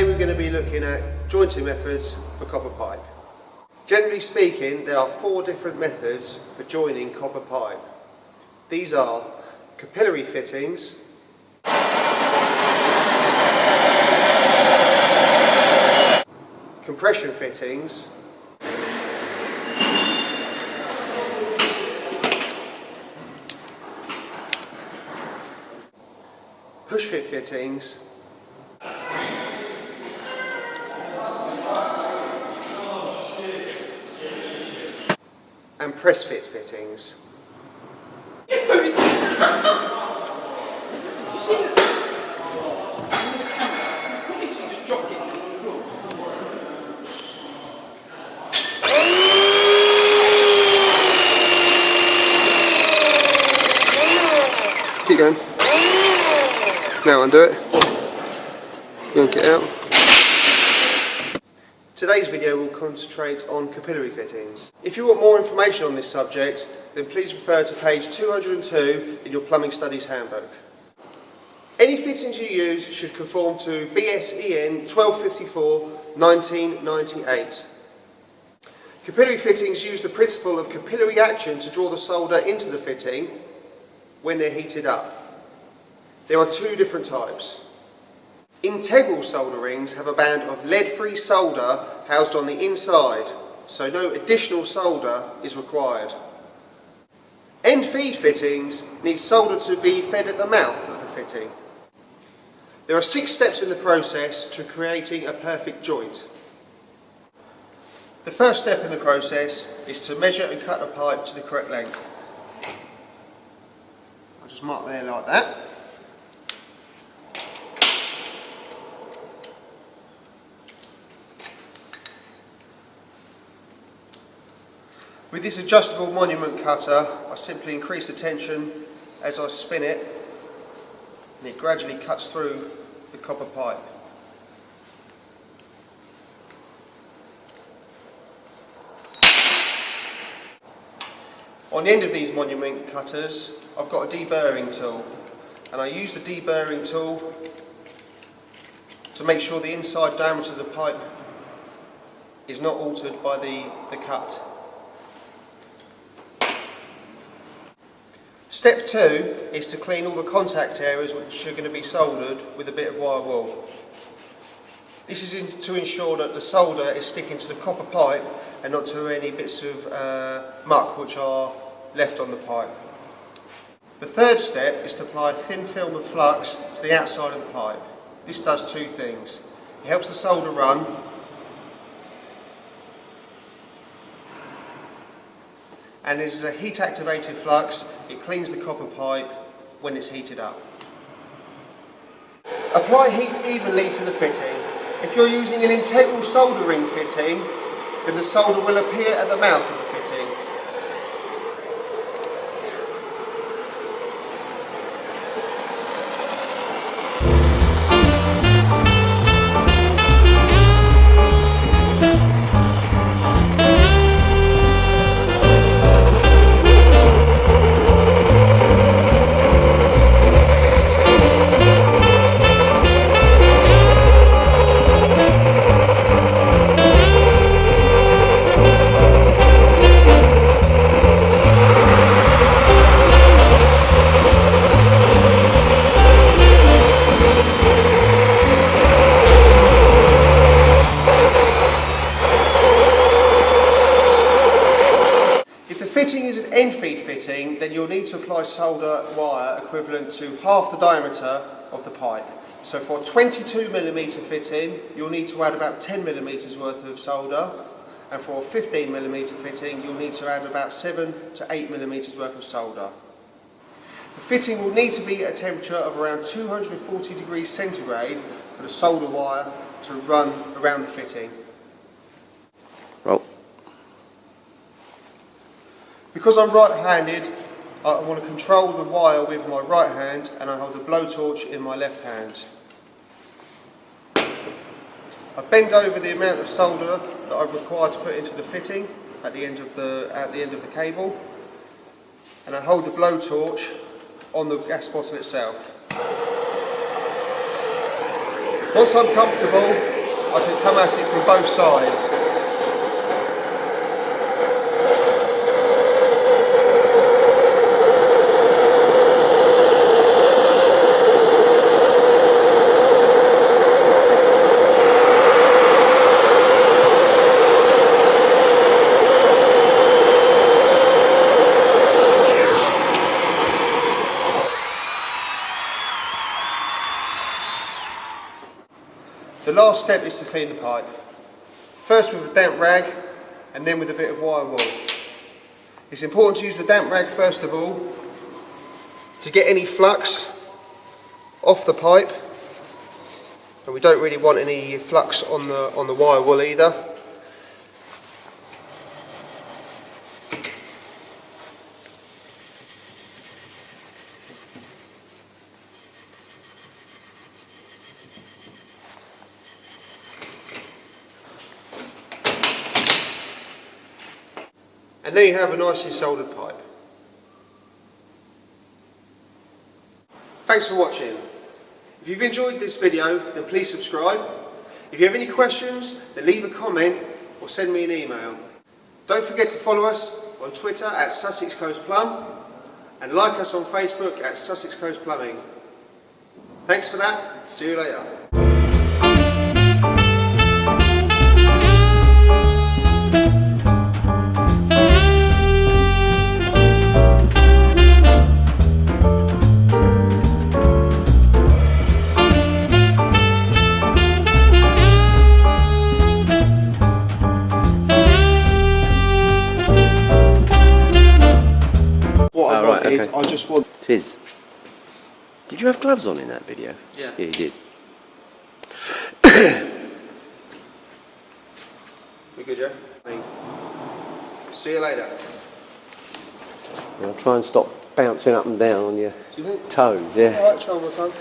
Today we're going to be looking at jointing methods for copper pipe. Generally speaking, there are 4 different methods for joining copper pipe. These are capillary fittings, compression fittings, push fit fittings, and press fit fittings. Keep going. Now undo it. Yank it out. Today's video will concentrate on capillary fittings. If you want more information on this subject, then please refer to page 202 in your Plumbing Studies Handbook. Any fittings you use should conform to BSEN 1254/1998. Capillary fittings use the principle of capillary action to draw the solder into the fitting when they're heated up. There are 2 different types. Integral solder rings have a band of lead-free solder housed on the inside, so no additional solder is required. End-feed fittings need solder to be fed at the mouth of the fitting. There are 6 steps in the process to creating a perfect joint. The first step in the process is to measure and cut the pipe to the correct length. I'll just mark there like that. With this adjustable monument cutter, I simply increase the tension as I spin it, and it gradually cuts through the copper pipe. On the end of these monument cutters, I've got a deburring tool, and I use the deburring tool to make sure the inside diameter of the pipe is not altered by the cut. Step 2 is to clean all the contact areas which are going to be soldered with a bit of wire wool. This is to ensure that the solder is sticking to the copper pipe and not to any bits of muck which are left on the pipe. The third step is to apply a thin film of flux to the outside of the pipe. This does 2 things. It helps the solder run, and this is a heat activated flux. It cleans the copper pipe when it's heated up. Apply heat evenly to the fitting. If you're using an integral soldering fitting, then the solder will appear at the mouth of the fitting. Fitting is an end-feed fitting, then you'll need to apply solder wire equivalent to half the diameter of the pipe. So for a 22mm fitting, you'll need to add about 10mm worth of solder, and for a 15mm fitting, you'll need to add about 7 to 8mm worth of solder. The fitting will need to be at a temperature of around 240 degrees centigrade for the solder wire to run around the fitting. Roll. Because I'm right-handed, I want to control the wire with my right hand, and I hold the blowtorch in my left hand. I bend over the amount of solder that I'm required to put into the fitting at the end of the cable, and I hold the blowtorch on the gas bottle itself. Once I'm comfortable, I can come at it from both sides. The last step is to clean the pipe. First with a damp rag and then with a bit of wire wool. It's important to use the damp rag first of all to get any flux off the pipe, and we don't really want any flux on the wire wool either. And then you have a nicely soldered pipe. Thanks for watching. If you've enjoyed this video, then please subscribe. If you have any questions, then leave a comment or send me an email. Don't forget to follow us on Twitter at Sussex Coast Plumb and like us on Facebook at Sussex Coast Plumbing. Thanks for that. See you later. Okay. I just want... Tis. Did you have gloves on in that video? Yeah. Yeah, you did. We good, yeah? See you later. I'll try and stop bouncing up and down on your Do you think? toes, yeah. Alright, try one more time.